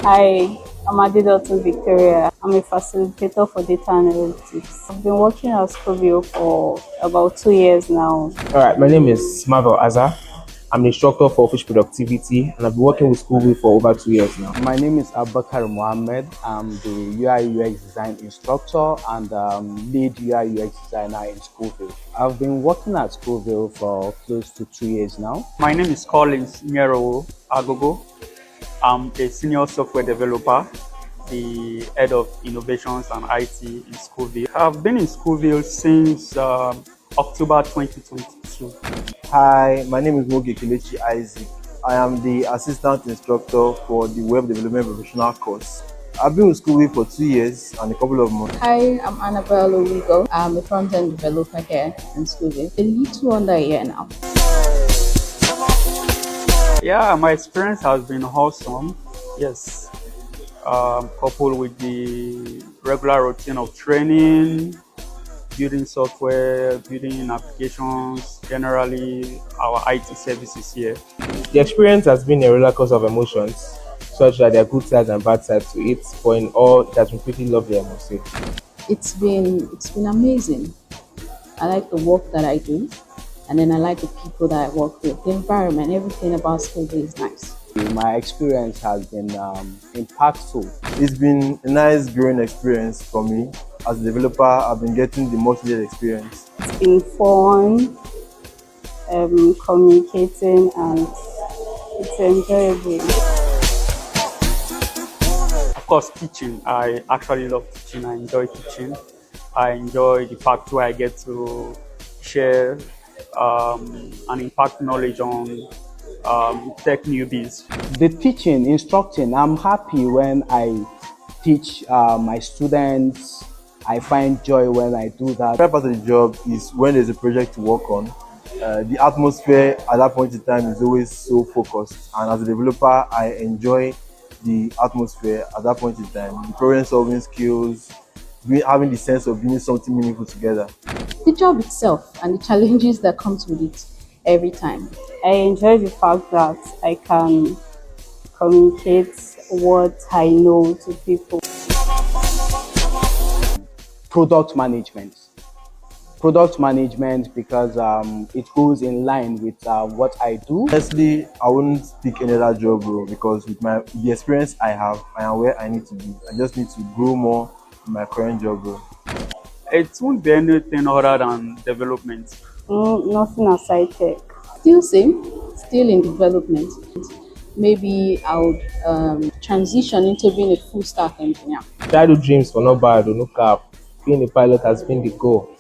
Hi, I'm Adidotun Victoria. I'm a facilitator for data analytics. I've been working at Schoolville for about 2 years now. All right, my name is Marvel Azar. I'm an instructor for fish productivity, and I've been working with Schoolville for over 2 years now. My name is Abakar Mohammed. I'm the UI UX design instructor and lead UI UX designer in Schoolville. I've been working at Schoolville for close to 2 years now. My name is Collins Nyero Agogo. I'm a senior software developer, the head of innovations and IT in Schoolville. I've been in Schoolville since October 2022. Hi, my name is Mogi Kelechi Isaac. I am the assistant instructor for the web development professional course. I've been with Schoolville for 2 years and a couple of months. Hi, I'm Annabelle Olugo. I'm a front-end developer here in Schoolville. A little under a year now. Yeah, my experience has been awesome. Yes, coupled with the regular routine of training, building software, building applications, generally our IT services here. The experience has been a roller coaster of emotions, such that there are good sides and bad sides to it, but in all, it has been pretty lovely, I must say. It's been amazing. I like the work that I do, and then I like the people that I work with. The environment, everything about Schoolville is nice. My experience has been impactful. It's been a nice growing experience for me. As a developer, I've been getting the most needed experience. It's been fun, communicating, and it's enjoyable. Of course, teaching. I actually love teaching. I enjoy teaching. I enjoy the fact where I get to share and impact knowledge on tech newbies. The teaching, instructing, I'm happy when I teach my students. I find joy when I do that. The part of the job is when there's a project to work on. The atmosphere at that point in time is always so focused, and as a developer, I enjoy the atmosphere at that point in time. The problem-solving skills, having the sense of doing something meaningful together. The job itself and the challenges that comes with it every time. I enjoy the fact that I can communicate what I know to people. Product management. Product management because it goes in line with what I do. Honestly, I wouldn't pick any other job role because with the experience I have, I am where I need to be. I just need to grow more in my current job role. It won't be anything other than development. Nothing aside tech. Still same, still in development. Maybe I would transition into being a full stack engineer. Childhood dreams were not bad, no cap. Being a pilot has been the goal.